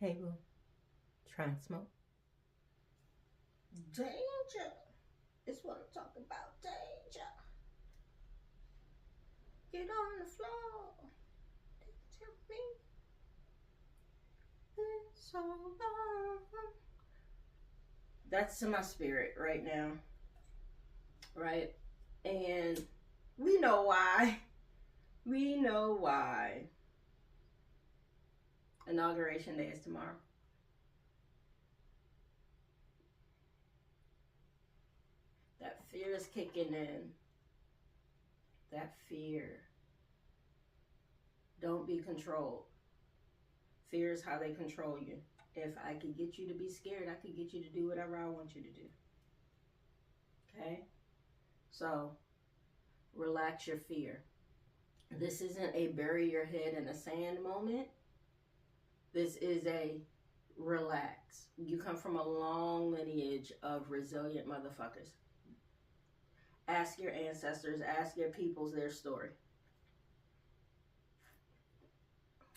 Hey, boo. Trying to smoke? Danger is what I'm talking about. Danger. Get on the floor. Tell me it's so long. That's in my spirit right now, right? And we know why. We know why. Inauguration Day is tomorrow. That fear is kicking in. That fear. Don't be controlled. Fear is how they control you. If I could get you to be scared, I could get you to do whatever I want you to do. Okay? So, relax your fear. This isn't a bury your head in the sand moment. This is a relax. You come from a long lineage of resilient motherfuckers. Ask your ancestors, ask your peoples their story.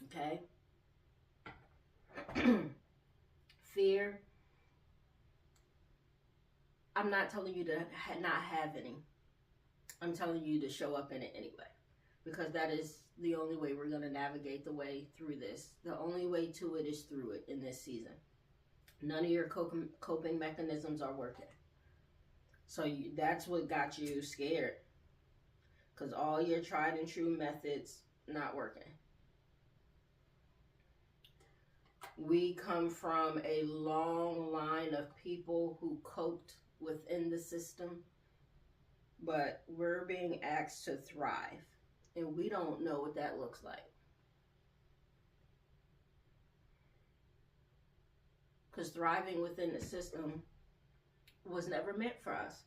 Okay? Fear. I'm not telling you to not have any. I'm telling you to show up in it anyway. Because that is the only way we're going to navigate the way through this. The only way to it is through it in this season. None of your coping mechanisms are working. So that's what got you scared. Because all your tried and true methods not working. We come from a long line of people who coped within the system. But we're being asked to thrive. And we don't know what that looks like. Because thriving within the system was never meant for us.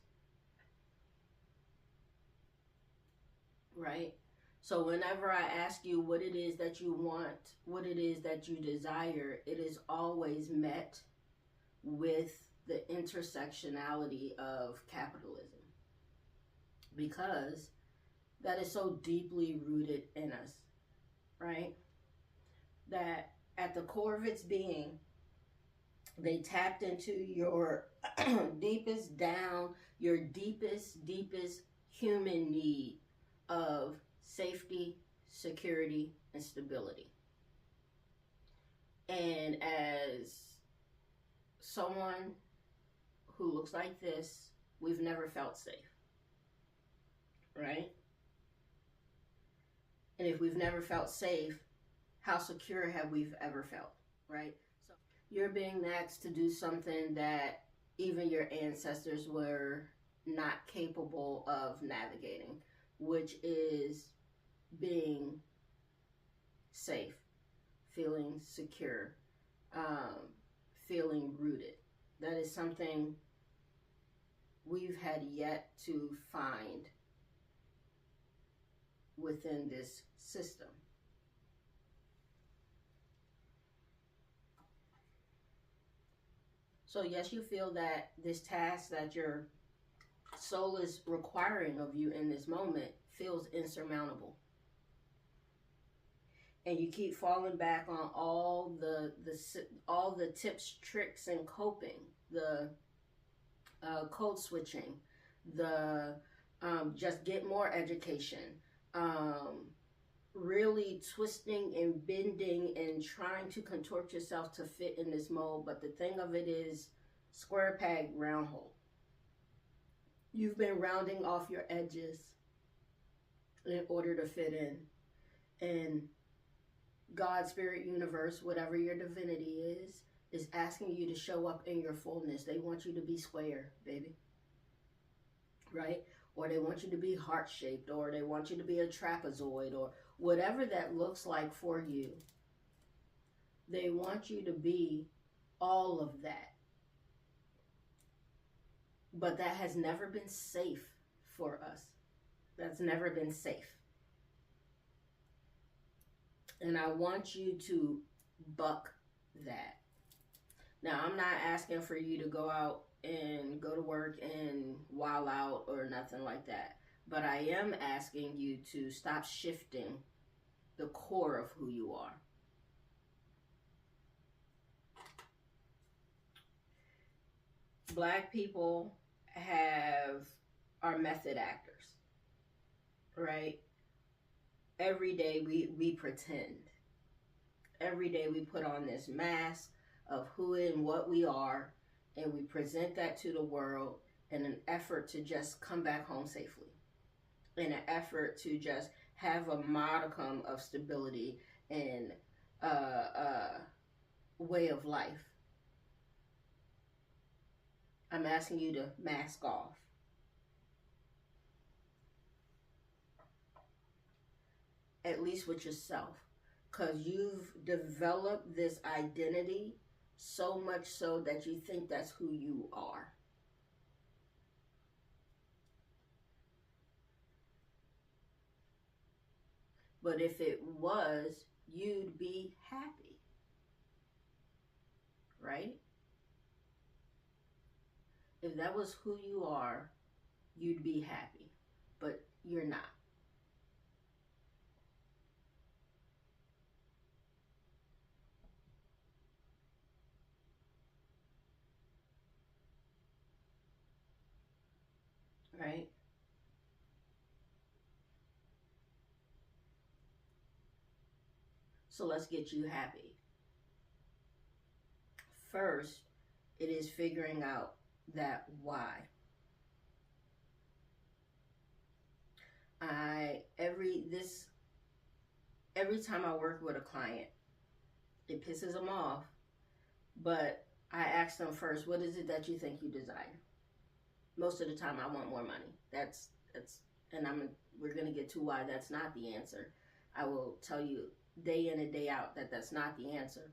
Right? So whenever I ask you what it is that you want, what it is that you desire, it is always met with the intersectionality of capitalism. Because that is so deeply rooted in us, right? That at the core of its being, they tapped into your deepest down, your deepest human need of safety, security, and stability. And as someone who looks like this, we've never felt safe, right? And if we've never felt safe, how secure have we ever felt, right? So you're being asked to do something that even your ancestors were not capable of navigating, which is being safe, feeling secure, feeling rooted. That is something we've had yet to find within this system. So yes, you feel that this task that your soul is requiring of you in this moment feels insurmountable. And you keep falling back on all the tips, tricks, and coping, the code switching, the just get more education, really twisting and bending and trying to contort yourself to fit in this mold. But the thing of it is, square peg, round hole. You've been rounding off your edges in order to fit in. And God, Spirit, Universe, whatever your divinity is asking you to show up in your fullness. They want you to be square, baby. Right? Or they want you to be heart-shaped, or they want you to be a trapezoid, or whatever that looks like for you. They want you to be all of that. But that has never been safe for us. That's never been safe. And I want you to buck that. Now, I'm not asking for you to go out and go to work and wild out or nothing like that. But I am asking you to stop shifting the core of who you are. Black people are method actors, right? Every day we pretend. Every day we put on this mask of who and what we are, and we present that to the world in an effort to just come back home safely, in an effort to just have a modicum of stability and way of life. I'm asking you to mask off. At least with yourself. Because you've developed this identity so much so that you think that's who you are. But if it was, you'd be happy. Right? If that was who you are, you'd be happy. But you're not. Right? So let's get you happy. First, it is figuring out that why. Every time I work with a client, it pisses them off, but I ask them first, what is it that you think you desire? Most of the time I want more money. That's and we're going to get to why that's not the answer. I will tell you day in and day out that that's not the answer.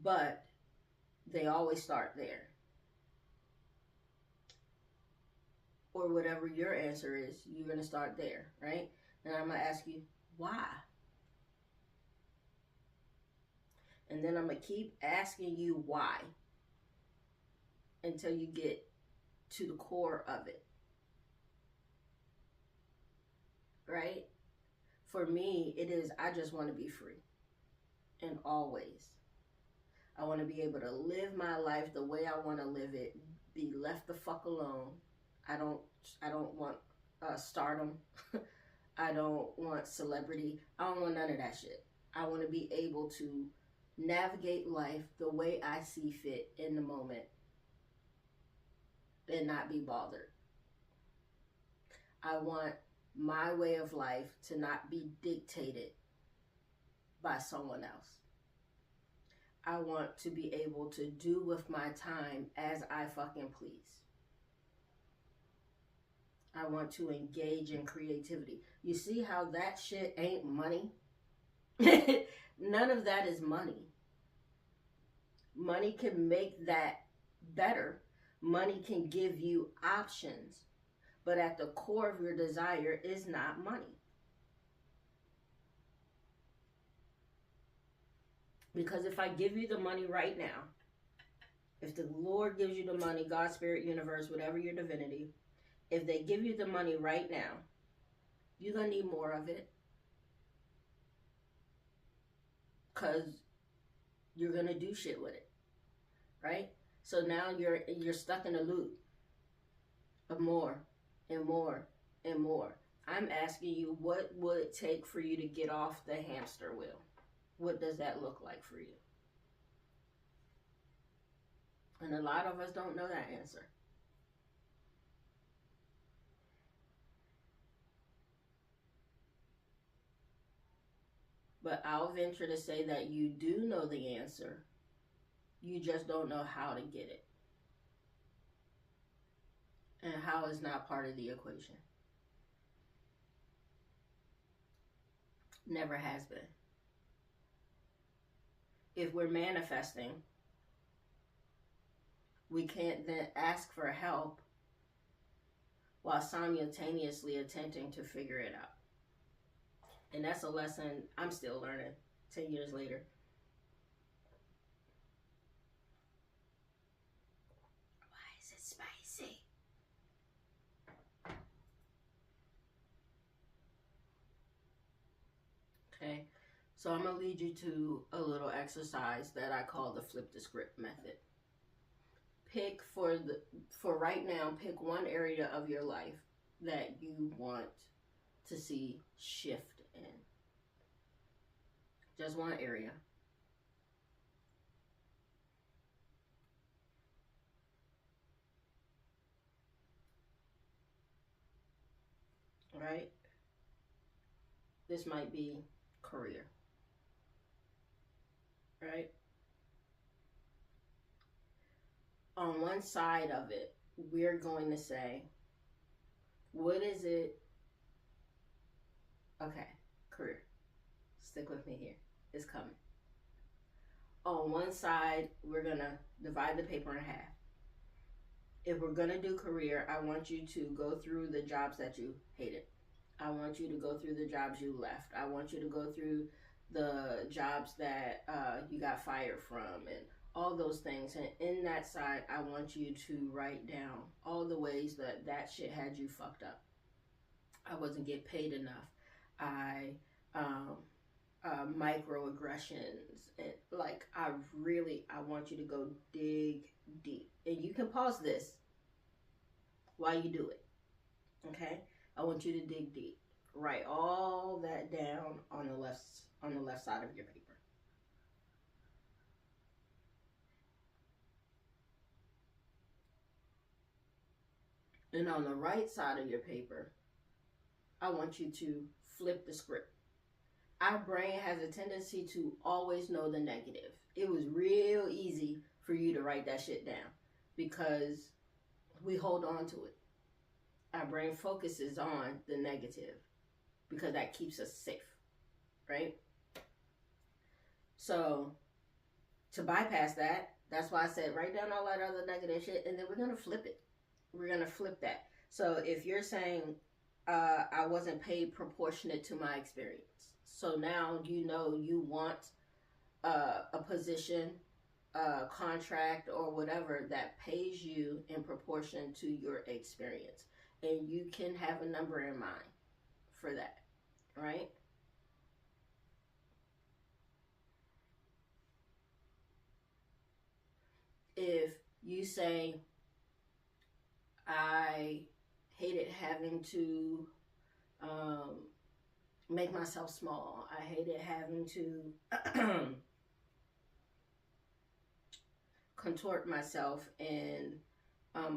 But they always start there. Or whatever your answer is, you're going to start there, right? And I'm going to ask you, why? And then I'm going to keep asking you why until you get to the core of it. Right? For me, it is, I just want to be free. And always. I want to be able to live my life the way I want to live it. Be left the fuck alone. I don't want stardom. I don't want celebrity. I don't want none of that shit. I want to be able to navigate life the way I see fit in the moment and not be bothered. I want my way of life to not be dictated by someone else. I want to be able to do with my time as I fucking please. I want to engage in creativity. You see how that shit ain't money? None of that is money. Money can make that better. Money can give you options. But at the core of your desire is not money. Because if I give you the money right now, if the Lord gives you the money, God, Spirit, Universe, whatever your divinity, if they give you the money right now, you're going to need more of it. Because you're going to do shit with it. Right? So now you're stuck in a loop of more and more and more. I'm asking you, what would it take for you to get off the hamster wheel? What does that look like for you? And a lot of us don't know that answer. But I'll venture to say that you do know the answer. You just don't know how to get it. And how is not part of the equation. Never has been. If we're manifesting, we can't then ask for help while simultaneously attempting to figure it out. And that's a lesson I'm still learning 10 years later. Why is it spicy? Okay, so I'm going to lead you to a little exercise that I call the flip the script method. pick for right now, pick one area of your life that you want to see shift in. Just one area. Right? This might be career. Right? On one side of it, we're going to say, what is it? Okay, career. Stick with me here. It's coming. On one side, we're going to divide the paper in half. If we're going to do career, I want you to go through the jobs that you hated. I want you to go through the jobs you left. I want you to go through the jobs that you got fired from and all those things. And in that side, I want you to write down all the ways that that shit had you fucked up. I wasn't getting paid enough. I microaggressions, and like I want you to go dig deep. And you can pause this while you do it. Okay? I want you to dig deep. Write all that down on the left side of your paper. And on the right side of your paper, I want you to flip the script. Our brain has a tendency to always know the negative. It was real easy for you to write that shit down because we hold on to it. Our brain focuses on the negative because that keeps us safe, right? So to bypass that, that's why I said write down all that other negative shit, and then we're going to flip it. We're going to flip that. So if you're saying I wasn't paid proportionate to my experience, so now you know you want a position, a contract, or whatever that pays you in proportion to your experience. And you can have a number in mind for that, right? If you say, I hated having to make myself small. I hated having to contort myself and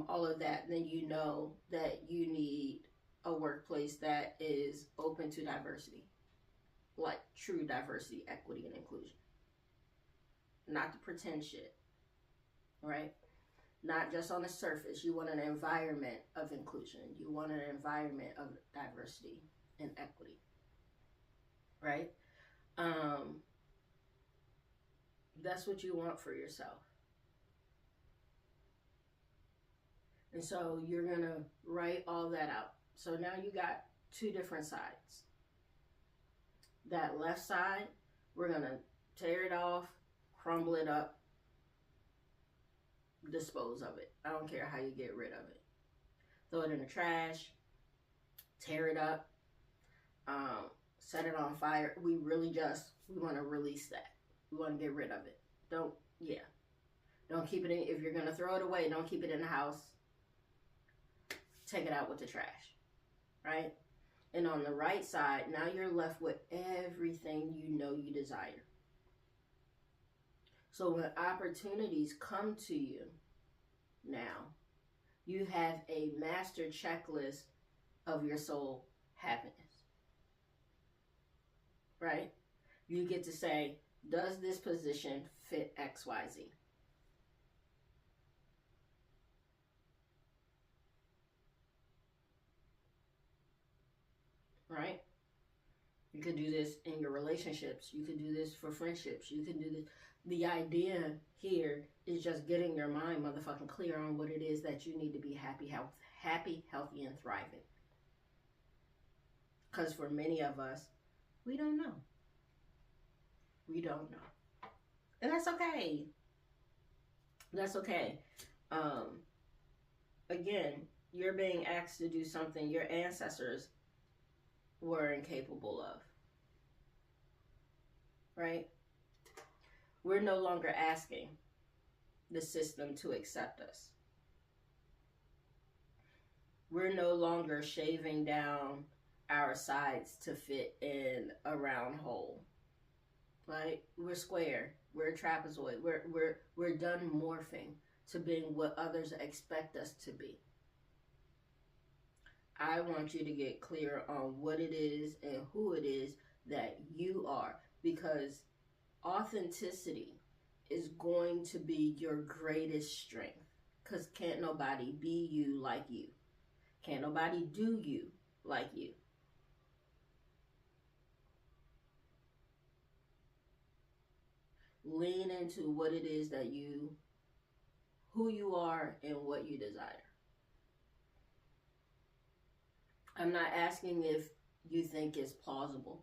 all of that. Then you know that you need a workplace that is open to diversity, like true diversity, equity, and inclusion. Not the pretend shit, right? Not just on the surface. You want an environment of inclusion. You want an environment of diversity and equity, right? That's what you want for yourself. And so you're going to write all that out. So now you got two different sides. That left side, we're going to tear it off, crumble it up, dispose of it. I don't care how you get rid of it. Throw it in the trash, tear it up, set it on fire. We want to release that. We want to get rid of it. Don't keep it in. If you're going to throw it away, don't keep it in the house. Take it out with the trash, right? And on the right side, now you're left with everything you know you desire. So when opportunities come to you now, you have a master checklist of your soul happiness, right? You get to say, does this position fit XYZ? Right? You could do this in your relationships. You could do this for friendships. You can do this. The idea here is just getting your mind motherfucking clear on what it is that you need to be happy, healthy, and thriving. Because for many of us, we don't know. We don't know. And that's okay. That's okay. Again, you're being asked to do something your ancestors were incapable of. Right? We're no longer asking. the system to accept us. We're no longer shaving down our sides to fit in a round hole. Right? We're square. We're trapezoid. We're done morphing to being what others expect us to be. I want you to get clear on what it is and who it is that you are, because authenticity is going to be your greatest strength, because can't nobody be you like you. Can't nobody do you like you. Lean into what it is that you, who you are and what you desire. I'm not asking if you think it's plausible.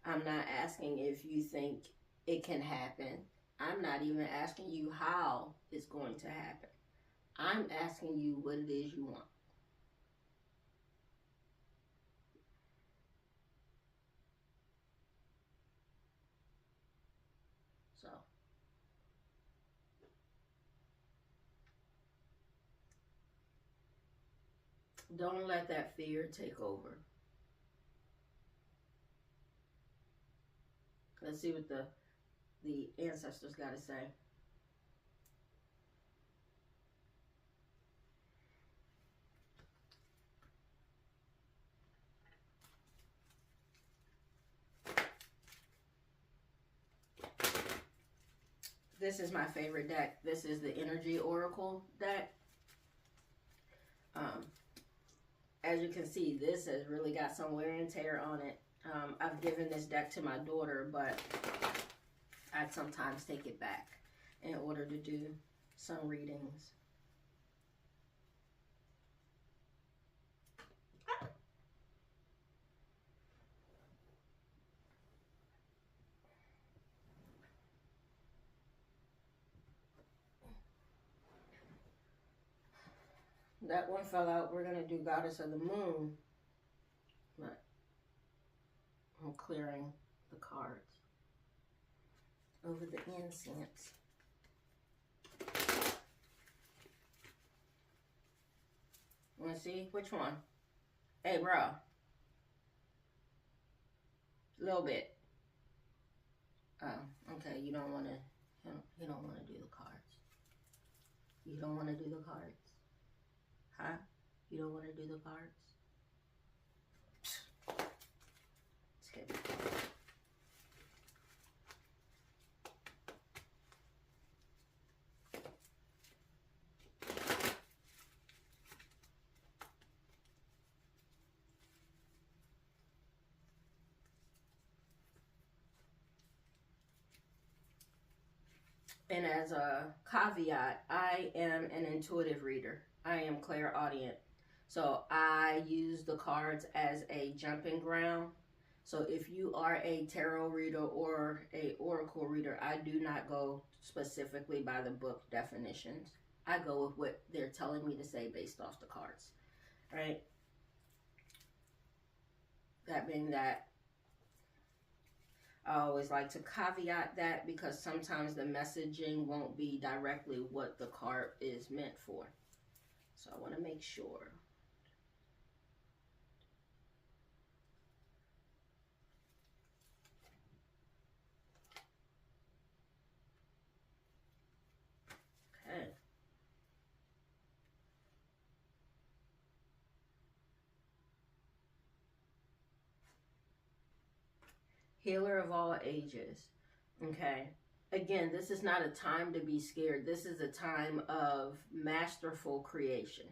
I'm not asking if you think it can happen. I'm not even asking you how it's going to happen. I'm asking you what it is you want. So, don't let that fear take over. Let's see what the ancestors got to say. This is my favorite deck. This is the Energy Oracle deck. As you can see, this has really got some wear and tear on it. I've given this deck to my daughter, but I sometimes take it back in order to do some readings. That one fell out. We're going to do Goddess of the Moon. But I'm clearing the cards over the incense. Want to see? Which one? Hey, bro. A little bit. Oh, okay. You don't want to. You don't want to do the cards. You don't want to do the cards. Huh? You don't want to do the cards? It's heavy. And as a caveat, I am an intuitive reader. I am clairaudient. So I use the cards as a jumping ground. So if you are a tarot reader or a oracle reader, I do not go specifically by the book definitions. I go with what they're telling me to say based off the cards, right? That being that, I always like to caveat that because sometimes the messaging won't be directly what the card is meant for. So I want to make sure. Okay. Healer of all ages. Okay. Again, this is not a time to be scared. This is a time of masterful creation.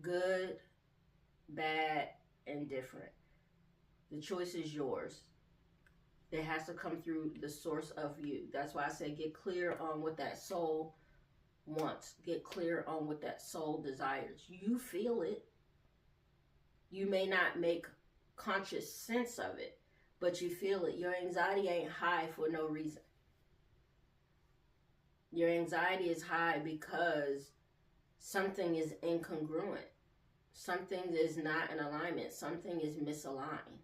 Good, bad, and different. The choice is yours. It has to come through the source of you. That's why I say get clear on what that soul wants. Get clear on what that soul desires. You feel it. You may not make conscious sense of it, but you feel it. Your anxiety ain't high for no reason. Your anxiety is high because something is incongruent. Something is not in alignment. Something is misaligned.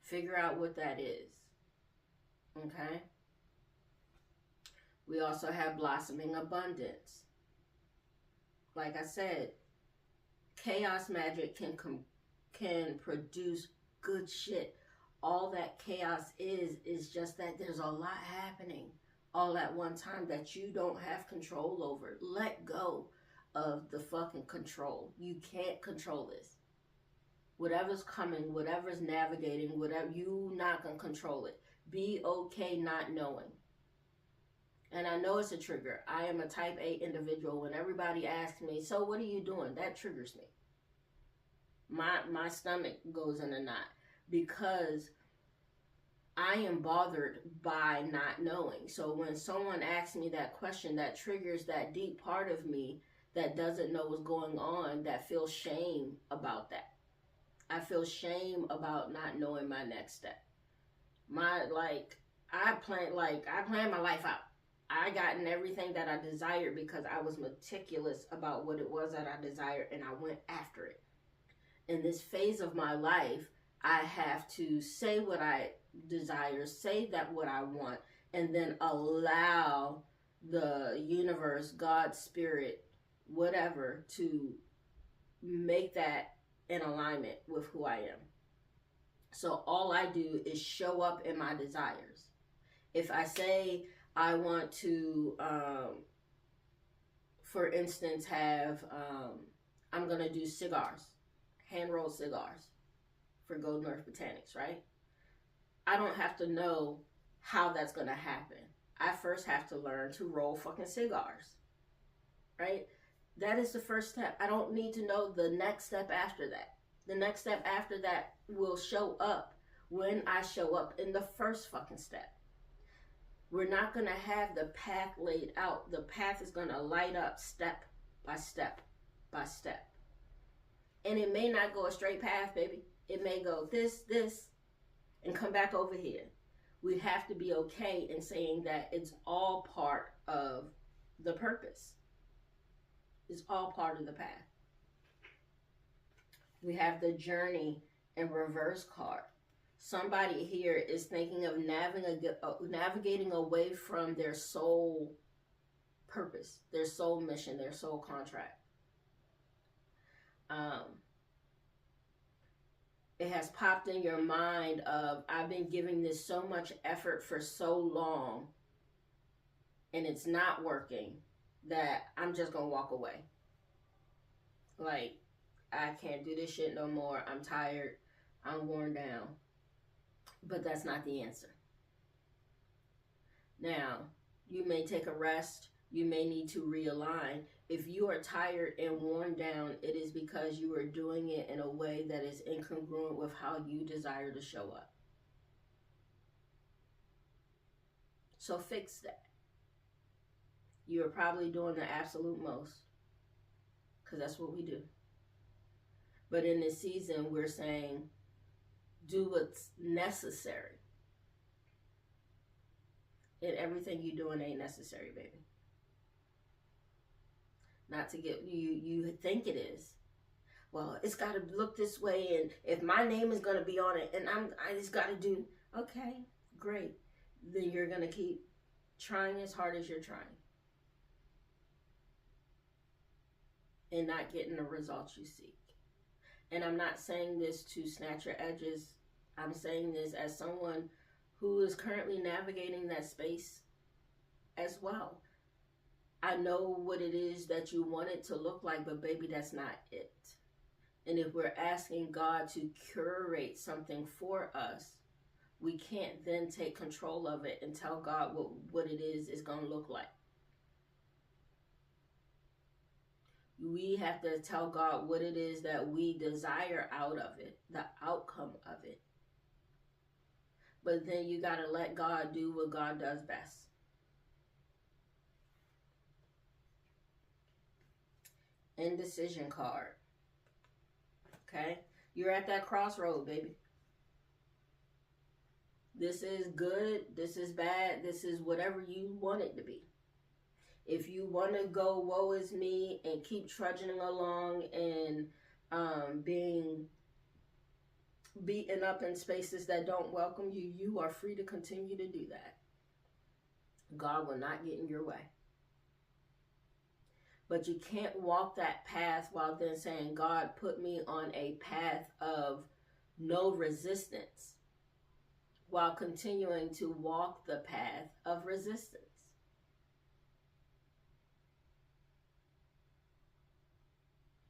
Figure out what that is. Okay? We also have blossoming abundance. Like I said, chaos magic can produce good shit. All that chaos is just that there's a lot happening all at one time that you don't have control over. Let go of the fucking control. You can't control this. Whatever's coming, whatever's navigating, whatever, you not gonna control it. Be okay not knowing. And I know it's a trigger. I am a type A individual. When everybody asks me, so what are you doing? That triggers me. My stomach goes in a knot because I am bothered by not knowing. So when someone asks me that question, that triggers that deep part of me that doesn't know what's going on, that feels shame about that. I feel shame about not knowing my next step. I planned my life out. I gotten everything that I desired because I was meticulous about what it was that I desired, and I went after it. In this phase of my life, I have to say what I desire, say that what I want, and then allow the universe, God, spirit, whatever, to make that in alignment with who I am. So all I do is show up in my desires. If I say I want to, for instance, I'm going to do cigars, hand-rolled cigars for Golden Earth Botanics, right? I don't have to know how that's going to happen. I first have to learn to roll fucking cigars, right? That is the first step. I don't need to know the next step after that. The next step after that will show up when I show up in the first fucking step. We're not going to have the path laid out. The path is going to light up step by step by step. And it may not go a straight path, baby. It may go this, and come back over here. We have to be okay in saying that it's all part of the purpose. It's all part of the path. We have the journey and reverse card. Somebody here is thinking of navigating away from their soul purpose, their soul mission, their soul contract. It has popped in your mind of, I've been giving this so much effort for so long and it's not working that I'm just going to walk away. Like, I can't do this shit no more. I'm tired. I'm worn down. But that's not the answer. Now, you may take a rest. You may need to realign. If you are tired and worn down, it is because you are doing it in a way that is incongruent with how you desire to show up. So fix that. You are probably doing the absolute most, because that's what we do. But in this season, we're saying, do what's necessary. And everything you're doing ain't necessary, baby. Not to get, you think it is. Well, it's got to look this way, and if my name is going to be on it, and I just got to do, okay, great. Then you're going to keep trying as hard as you're trying. And not getting the results you seek. And I'm not saying this to snatch your edges. I'm saying this as someone who is currently navigating that space as well. I know what it is that you want it to look like, but baby, that's not it. And if we're asking God to curate something for us, we can't then take control of it and tell God what it is going to look like. We have to tell God what it is that we desire out of it, the outcome of it. But then you got to let God do what God does best. Indecision card. Okay? You're at that crossroad, baby. This is good. This is bad. This is whatever you want it to be. If you want to go woe is me and keep trudging along and being beaten up in spaces that don't welcome you, you are free to continue to do that. God will not get in your way. But you can't walk that path while then saying, God, put me on a path of no resistance, while continuing to walk the path of resistance.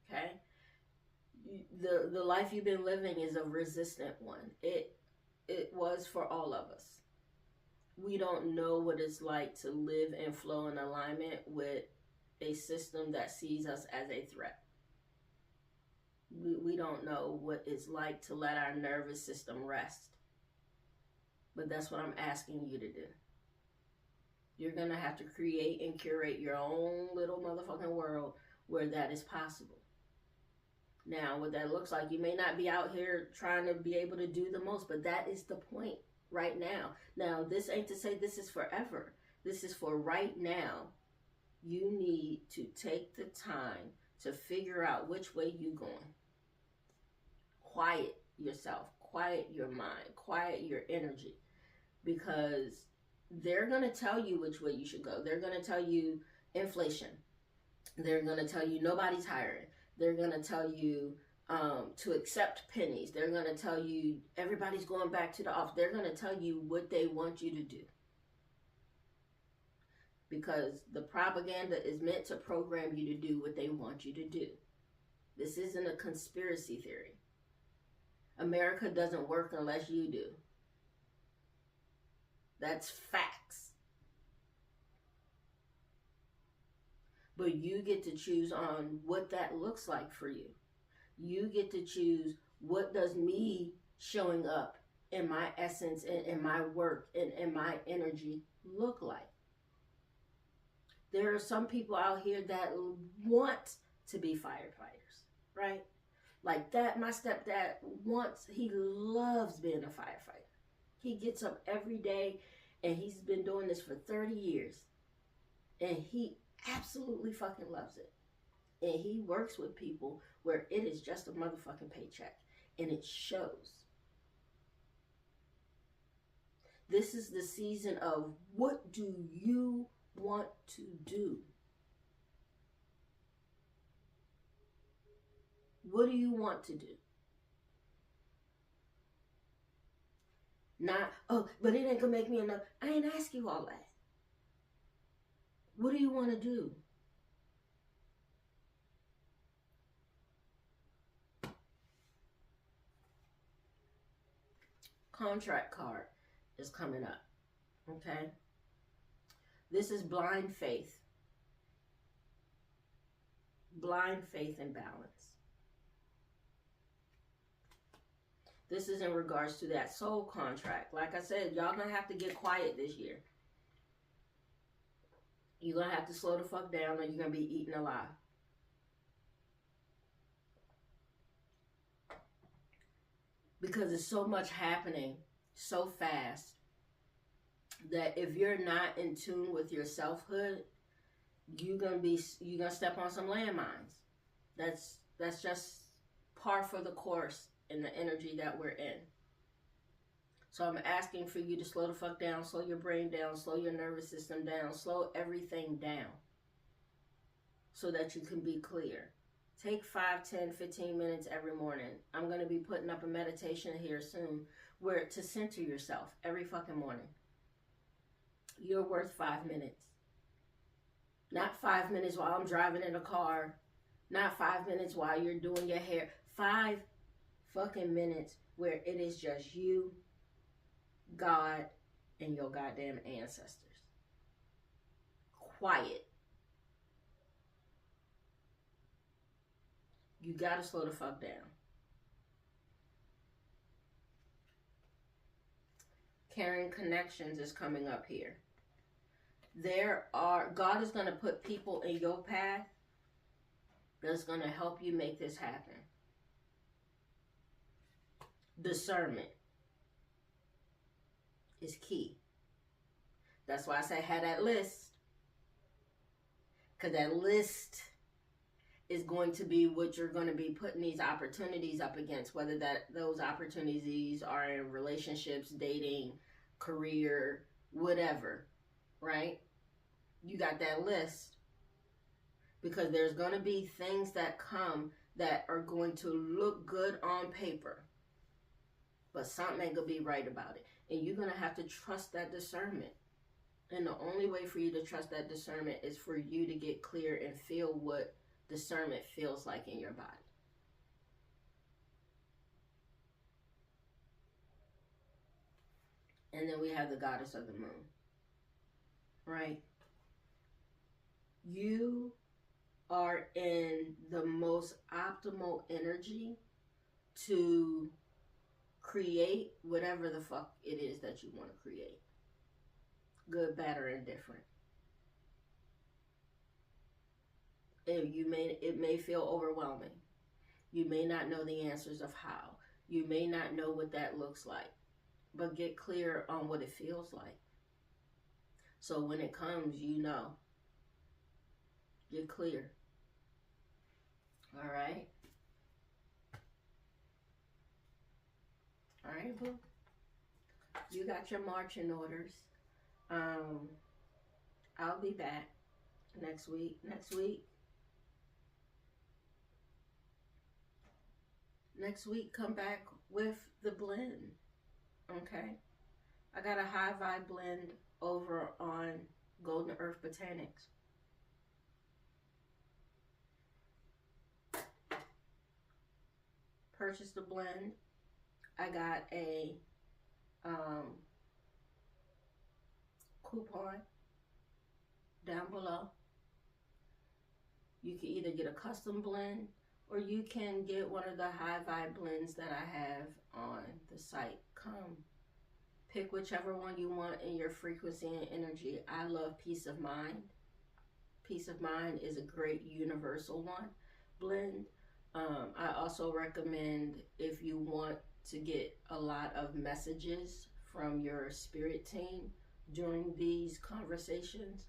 Okay? The life you've been living is a resistant one. It was for all of us. We don't know what it's like to live and flow in alignment with a system that sees us as a threat. We don't know what it's like to let our nervous system rest. But that's what I'm asking you to do. You're going to have to create and curate your own little motherfucking world where that is possible. Now, what that looks like, you may not be out here trying to be able to do the most, but that is the point right now. Now, this ain't to say this is forever. This is for right now. You need to take the time to figure out which way you're going. Quiet yourself. Quiet your mind. Quiet your energy. Because they're going to tell you which way you should go. They're going to tell you inflation. They're going to tell you nobody's hiring. They're going to tell you to accept pennies. They're going to tell you everybody's going back to the office. They're going to tell you what they want you to do. Because the propaganda is meant to program you to do what they want you to do. This isn't a conspiracy theory. America doesn't work unless you do. That's facts. But you get to choose on what that looks like for you. You get to choose what does me showing up in my essence and in my work and in my energy look like. There are some people out here that want to be firefighters, right? Like that, my stepdad he loves being a firefighter. He gets up every day and he's been doing this for 30 years. And he absolutely fucking loves it. And he works with people where it is just a motherfucking paycheck. And it shows. This is the season of what do you want to do? What do you want to do? Not, oh, but it ain't gonna make me enough. I ain't ask you all that. What do you want to do? Contract card is coming up. Okay? This is blind faith. Blind faith and balance. This is in regards to that soul contract. Like I said, y'all gonna have to get quiet this year. You're gonna have to slow the fuck down or you're gonna be eaten alive. Because there's so much happening so fast that if you're not in tune with your selfhood, you're gonna step on some landmines. That's just par for the course in the energy that we're in. So I'm asking for you to slow the fuck down, slow your brain down, slow your nervous system down, slow everything down so that you can be clear. Take 5, 10, 15 minutes every morning. I'm going to be putting up a meditation here soon where to center yourself every fucking morning. You're worth 5 minutes. Not 5 minutes while I'm driving in a car. Not 5 minutes while you're doing your hair. 5 fucking minutes where it is just you, God, and your goddamn ancestors. Quiet. You gotta slow the fuck down. Caring connections is coming up here. God is gonna put people in your path that's gonna help you make this happen. Discernment is key. That's why I say have that list. Because that list is going to be what you're going to be putting these opportunities up against, whether those opportunities are in relationships, dating, career, whatever. right? You got that list, because there's going to be things that come that are going to look good on paper, but something ain't going to be right about it. And you're going to have to trust that discernment. And the only way for you to trust that discernment is for you to get clear and feel what discernment feels like in your body. And then we have the goddess of the moon, right? You are in the most optimal energy to create whatever the fuck it is that you want to create. Good, bad, or indifferent. It may feel overwhelming. You may not know the answers of how. You may not know what that looks like. But get clear on what it feels like. So when it comes, you know. Get clear. All right? All right, boo. You got your marching orders. I'll be back next week. Next week, come back with the blend. Okay? I got a high vibe blend over on Golden Earth Botanics. Purchase the blend. I got a coupon down below. You can either get a custom blend, or you can get one of the high vibe blends that I have on the site. Come, pick whichever one you want in your frequency and energy. I love peace of mind. Peace of mind is a great universal one blend. I also recommend, if you want to get a lot of messages from your spirit team during these conversations,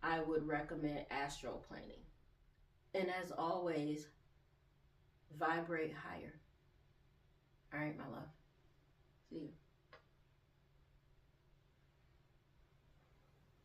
I would recommend astral planing. And as always, vibrate higher. All right, my love. See you.